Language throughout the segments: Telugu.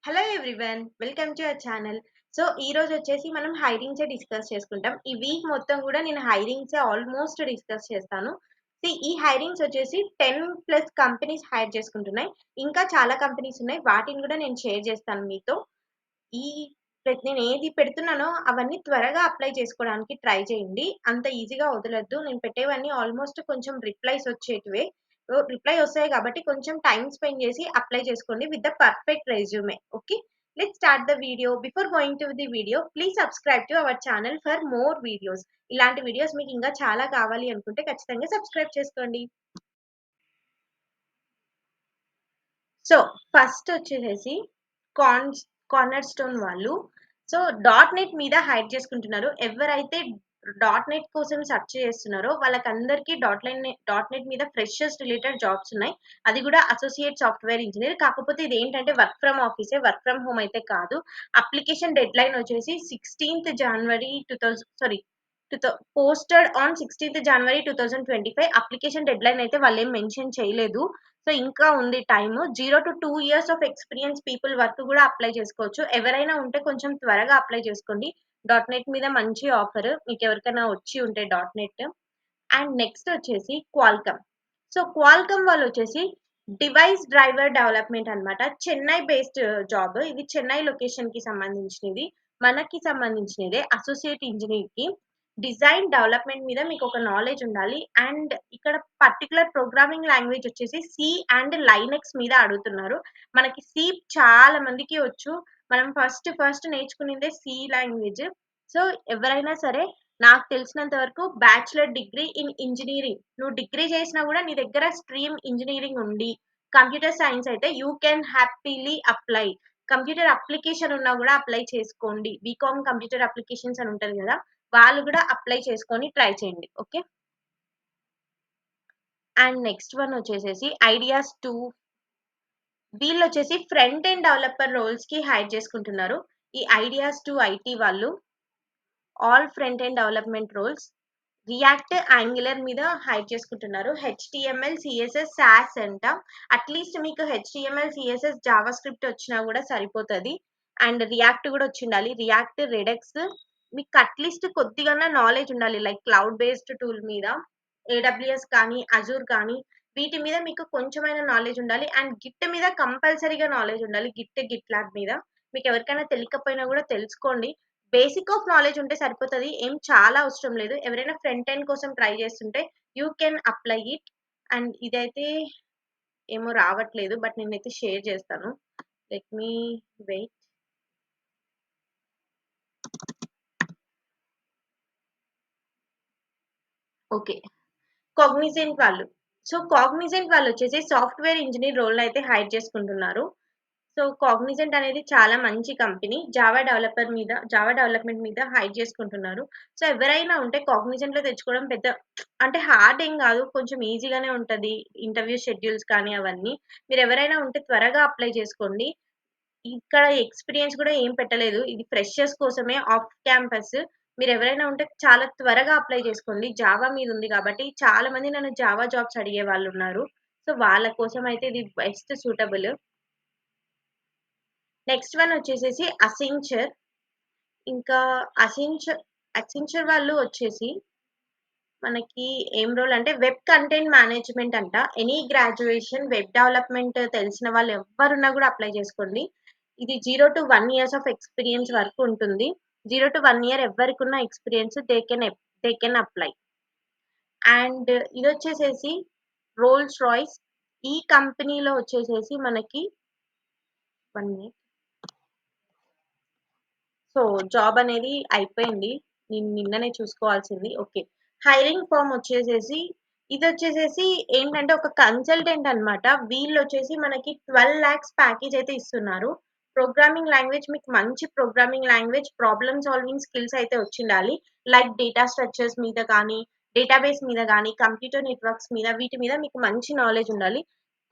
Hello everyone. Welcome to our channel. So, ఈరోజు వచ్చేసి మనం హైరింగ్సే డిస్కస్ చేసుకుంటాం. ఈ వీక్ మొత్తం కూడా నేను హైరింగ్సే ఆల్మోస్ట్ డిస్కస్ చేస్తాను. ఈ హైరింగ్స్ వచ్చేసి 10+ కంపెనీస్ హైర్ చేసుకుంటున్నాయి. ఇంకా చాలా కంపెనీస్ ఉన్నాయి. వాటిని కూడా నేను షేర్ చేస్తాను మీతో. ఈ నేను ఏది పెడుతున్నానో అవన్నీ త్వరగా అప్లై చేసుకోవడానికి ట్రై చేయండి. అంత ఈజీగా వదలొద్దు. నేను పెట్టేవన్నీ ఆల్మోస్ట్ కొంచెం రిప్లైస్ వచ్చేటివే. రిప్లై వస్తాయి కాబట్టి కొంచెం టైమ్ స్పెండ్ చేసి అప్లై చేసుకోండి with the perfect resume. Okay. Let's start the video. Before going to the video please subscribe to our channel for more videos. ఇలాంటి వీడియోస్ మీకు ఇంకా చాలా కావాలి అనుకుంటే ఖచ్చితంగా సబ్స్క్రైబ్ చేసుకోండి. సో, ఫస్ట్ వచ్చేసేసి కాన్స్ కార్నర్ స్టోన్ వాళ్ళు. సో, డాట్ నెట్ మీద హైర్ చేసుకుంటున్నారు. ఎవరైతే డాట్ నెట్ కోసం సెర్చ్ చేస్తున్నారో వాళ్ళకందరికీ డాట్ నెట్ మీద ఫ్రెషర్స్ రిలేటెడ్ జాబ్స్ ఉన్నాయి. అది కూడా అసోసియేట్ సాఫ్ట్‌వేర్ ఇంజినీర్. కాకపోతే ఇదేంటంటే వర్క్ ఫ్రమ్ ఆఫీసే. వర్క్ ఫ్రమ్ హోమ్ అయితే కాదు. అప్లికేషన్ డెడ్‌లైన్ వచ్చేసి 16థ్ జనవరి 2000 సారీ పోస్టెడ్ ఆన్ 16థ్ జనవరి 2025. అప్లికేషన్ డెడ్‌లైన్ అయితే వాళ్ళేం మెన్షన్ చేయలేదు. సో, ఇంకా ఉంది time. 0-2 years of experience people వరకు గూడా అప్లై చేసుకోవచ్చు. ఎవరైనా ఉంటే కొంచెం త్వరగా అప్లై చేసుకోండి. డాట్ నెట్ మీద మంచి ఆఫర్. మీకెవరికైనా వచ్చి ఉంటే డాట్ నెట్. అండ్ నెక్స్ట్ వచ్చేసి క్వాల్కమ్. సో, క్వాల్కమ్ వాళ్ళొచ్చేసి డివైస్ డ్రైవర్ డెవలప్‌మెంట్ అన్నమాట. Chennai based job. ఇది చెన్నై లొకేషన్‌కి సంబంధించినది. మనకి సంబంధించినదే అసోసియేట్ ఇంజినీర్‌కి. డిజైన్ డెవలప్‌మెంట్ మీద మీకొక నాలెడ్జ్ ఉండాలి. అండ్ ఇక్కడ పర్టిక్యులర్ ప్రోగ్రామింగ్ లాంగ్వేజ్ వచ్చేసి సి అండ్ లైనెక్స్ మీద అడుగుతున్నారు. మనకి సి చాలా మందికి వచ్చు. మనం ఫస్ట్ నేర్చుకునేదే సి లాంగ్వేజ్. సో, ఎవరైనా సరే నాకు తెలిసినంత వరకు బ్యాచిలర్ డిగ్రీ ఇన్ ఇంజినీరింగ్. నువ్వు డిగ్రీ చేసినా గూడా నీ దగ్గర స్ట్రీమ్ ఇంజినీరింగ్ ఉండి, కంప్యూటర్ సైన్స్ అయితే you can happily apply. Computer application ఉన్నా గూడా అప్లై చేసుకోండి. బీకామ్ కంప్యూటర్ అప్లికేషన్స్ అని ఉంటది గదా! వాళ్ళు గూడా అప్లై చేసుకొని ట్రై చేయండి. ఓకే. అండ్ నెక్స్ట్ వన్ వచ్చేసేసి ఐడియాస్ 2. వీళ్ళొచ్చేసి ఫ్రంట్ ఎండ్ డెవలపర్ రోల్స్‌కి హైర్ చేసుకుంటున్నారు. ఈ ఐడియాస్ 2 ఐటీ వాళ్ళు. All front end development roles. React, Angular మీద హైర్ చేసుకుంటున్నారు. హెచ్‌టీఎంఎల్, సీఎస్ఎస్, సాస్ అంట. అట్‌లీస్ట్ మీకు హెచ్‌టీఎంఎల్, సీఎస్ఎస్, జావా స్క్రిప్ట్ వచ్చినా గూడా సరిపోతది. అండ్ రియాక్ట్ గూడా వచ్చుండాలి. రియాక్ట్, రెడెక్స్ మీకు అట్‌లీస్ట్ కొద్దిగన్నా నాలెడ్జ్ ఉండాలి. లైక్ క్లౌడ్ బేస్డ్ టూల్ మీద. ఏడబ్ల్యూఎస్ కానీ, అజూర్ కానీ వీటి మీద మీకు కొంచెమైనా నాలెడ్జ్ ఉండాలి. అండ్ గిట్ మీద కంపల్సరీగా నాలెడ్జ్ ఉండాలి. గిట్ ల్యాబ్ మీద. మీకెవరికైనా తెలియకపోయినా గూడా తెలుసుకోండి. బేసిక్ ఆఫ్ నాలెడ్జ్ ఉంటే సరిపోతది. ఏం చాలా అవసరం లేదు. ఎవరైనా ఫ్రంట్ ఎండ్ కోసం ట్రై చేస్తుంటే you can apply it. And ఇదైతే ఏమో రావట్లేదు. బట్ నేనైతే షేర్ చేస్తాను. Let me wait. Okay. Cognizant వాళ్ళు. సో, కాగ్నిజెంట్ వాళ్ళొచ్చేసి సాఫ్ట్‌వేర్ ఇంజినీర్ రోల్‌నయితే హైర్ చేసుకుంటున్నారు. సో, కాగ్నిజెంట్ అనేది చాలా మంచి కంపెనీ. జావా డెవలప్‌మెంట్ మీద హైర్ చేసుకుంటున్నారు. సో, ఎవరైనా ఉంటే కాగ్నిజెంట్‌లో తెచ్చుకోవడం పెద్ద అంటే హార్డ్ ఏం గాదు. కొంచెం ఈజీగానే ఉంటది. ఇంటర్వ్యూ షెడ్యూల్స్ కానీ అవన్నీ. మీరెవరైనా ఉంటే త్వరగా అప్లై చేసుకోండి. ఇక్కడ ఎక్స్‌పీరియన్స్ గూడా ఏం పెట్టలేదు. ఇది ఫ్రెషర్స్ కోసమే ఆఫ్ క్యాంపస్. మీరెవరైనా ఉంటే చాలా త్వరగా అప్లై చేసుకోండి. జావా మీదుంది గాబట్టి చాలా మంది నన్ను జావా జాబ్స్ అడిగేవాళ్ళున్నారు. సో, వాళ్ళ కోసం అయితే ఇది బెస్ట్ సూటబుల్. నెక్స్ట్ వన్ వచ్చేసేసి అసెంచర్. ఇంకా అసెంచర్ వాళ్ళు వచ్చేసి మనకి ఏం రోల్ అంటే వెబ్ కంటెంట్ మేనేజ్‌మెంట్ అంట. ఎనీ గ్రాడ్యుయేషన్ వెబ్ డెవలప్‌మెంట్ తెలిసిన వాళ్ళు ఎవ్వరున్నా గూడా అప్లై చేసుకోండి. ఇది 0-1 ఇయర్స్ ఆఫ్ ఎక్స్‌పీరియన్స్ వరకు ఉంటుంది. 0-1 ఇయర్ ఎవ్వరికున్న experience they can apply. And ఇదొచ్చేసేసి రోల్స్ రాయ్స్. ఈ కంపెనీలో వచ్చేసేసి మనకి 1 మినిట్. సో, జాబ్ అనేది అయిపోయింది. నేను నిన్ననే చూసుకోవాల్సింది. ఓకే. హైరింగ్ ఫర్మ్ వచ్చేసేసి ఇదొచ్చేసేసి ఏంటంటే ఒక కన్సల్టెంట్ అన్నమాట. వీళ్ళొచ్చేసి మనకి 12,00,000 ప్యాకేజ్ అయితే ఇస్తున్నారు. ప్రోగ్రామింగ్ లాంగ్వేజ్ మీకు మంచి programming language, problem solving skills అయితే వచ్చుండాలి. లైక్ డేటా స్ట్రక్చర్స్ మీద గానీ, డేటాబేస్ మీద గానీ, కంప్యూటర్ నెట్వర్క్స్ మీద వీటి మీద మీకు మంచి నాలెడ్జ్ ఉండాలి.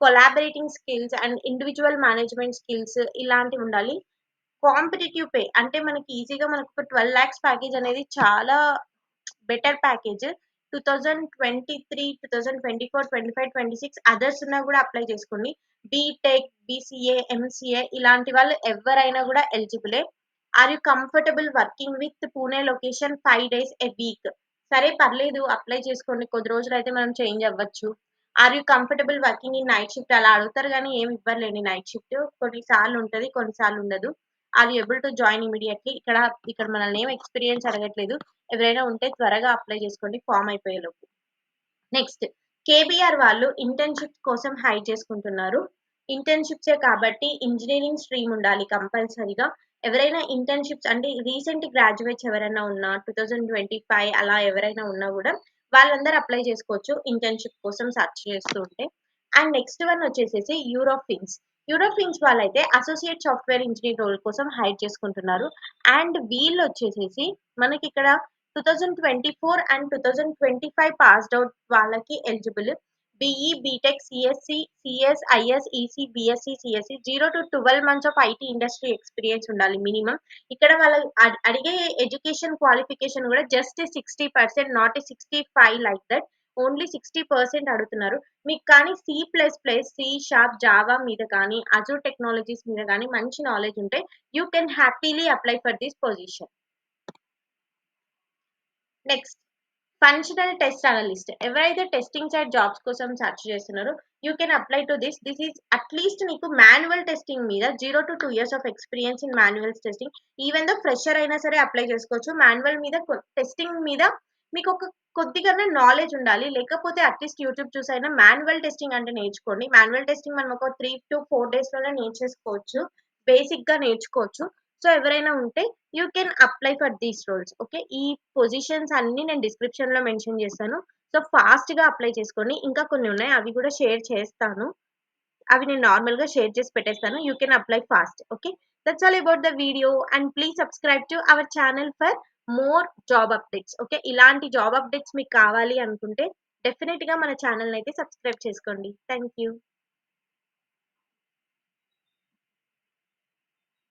Collaborating skills and individual management skills ఇలాంటివుండాలి. Competitive pay. అంటే మనకి ఈజీగా మనకొక 12,00,000 ప్యాకేజ్ అనేది చాలా బెటర్ ప్యాకేజ్. 2023, 2024, 25, 26 అదర్స్ ఉన్నా కూడా అప్లై చేసుకోండి. బీటెక్, బీసీఏ, ఎంసీఏ ఇలాంటి వాళ్ళు ఎవరైనా కూడా ఎలిజిబులే. Are you comfortable working with Pune location 5 days a week? సరే పర్లేదు అప్లై చేసుకోండి. కొద్ది రోజులైతే మనం చేంజ్ అవ్వచ్చు. Are you comfortable working in night shift? అలా అడుగుతారు గానీ ఏమి ఇవ్వరులేండి నైట్ షిఫ్ట్. కొన్నిసార్లు ఉంటది, కొన్నిసార్లు ఉండదు. Are you able to join immediately? ఇక్కడ మనల్ని ఏం ఎక్స్‌పీరియన్స్ అడగట్లేదు. ఎవరైనా ఉంటే త్వరగా అప్లై చేసుకోండి ఫార్మ్ అయిపోయేలోపు. నెక్స్ట్ కేబీఆర్ వాళ్ళు ఇంటర్న్‌షిప్స్ కోసం హైర్ చేసుకుంటున్నారు. ఇంటర్న్‌షిప్సే కాబట్టి ఇంజినీరింగ్ స్ట్రీమ్ ఉండాలి కంపల్సరీగా. ఎవరైనా ఇంటర్న్‌షిప్స్ అంటే రీసెంట్ గ్రాడ్యుయేట్స్ ఎవరైనా ఉన్నా 2025 అలా ఎవరైనా ఉన్నా గూడా వాళ్ళందరూ అప్లై చేసుకోవచ్చు ఇంటర్న్‌షిప్ కోసం సెర్చ్ చేస్తూ ఉంటే. అండ్ నెక్స్ట్ వన్ వచ్చేసేసి యూరోఫిన్స్. యూరోఫిన్స్ వాళ్ళైతే అసోసియేట్ సాఫ్ట్‌వేర్ ఇంజినీర్ రోల్ కోసం హైర్ చేసుకుంటున్నారు. అండ్ వీళ్ళొచ్చేసేసి మనకిక్కడ 2024 అండ్ 2025 పాస్డ్ ఔట్ వాళ్ళకి eligible. BE, BTech, CSC, CS, IS, EC, BSc, CSC 0-12 months of IT industry experience ఉండాలి మినిమమ్. ఇక్కడ వాళ్ళు అడిగే ఎడ్యుకేషన్ క్వాలిఫికేషన్ కూడా just 60%, not 65 like that. Only 60% అడుగుతున్నారు. మీకు కానీ C plus plus, C sharp, Java మీద కానీ, అజూర్ టెక్నాలజీస్ మీద కానీ మంచి నాలెడ్జ్ ఉంటే you can happily apply for this position. Next functional test analyst. ఎవరైతే టెస్టింగ్ సైడ్ జాబ్స్ కోసం సెర్చ్ చేస్తున్నారో you can apply to this. This is at least మీకు మాన్యువల్ టెస్టింగ్ మీద 0-2 years of experience in manual testing. Even though fresher అయినా సరే అప్లై చేసుకోవచ్చు. మాన్యువల్ మీద టెస్టింగ్ మీద మీకు ఒక కొద్దిగానే నాలెడ్జ్ ఉండాలి. లేకపోతే అట్లీస్ట్ యూట్యూబ్ చూసైనా మాన్యువల్ టెస్టింగ్ అంటే నేర్చుకోండి. మాన్యువల్ టెస్టింగ్ మనం ఒక 3-4 days లోనే నేర్చేసుకోవచ్చు. బేసిక్‌గా నేర్చుకోవచ్చు. సో ఎవరైనా ఉంటే you can apply for these roles. Okay. ఈ పొజిషన్స్ అన్నీ నేను డిస్క్రిప్షన్‌లో మెన్షన్ చేశాను. సో ఫాస్ట్‌గా అప్లై చేసుకోండి. ఇంకా కొన్ని ఉన్నాయి. అవి కూడా షేర్ చేస్తాను. అవి నేను నార్మల్‌గా షేర్ చేసి పెట్టేస్తాను. You can apply fast. Okay. That's all about the video and please subscribe to our channel for more job updates. Okay. ఇలాంటి జాబ్ అప్డేట్స్ మీకు కావాలి అనుకుంటే డెఫినిట్‌గా మన ఛానల్‌నైతే సబ్స్క్రైబ్ చేసుకోండి. Thank you.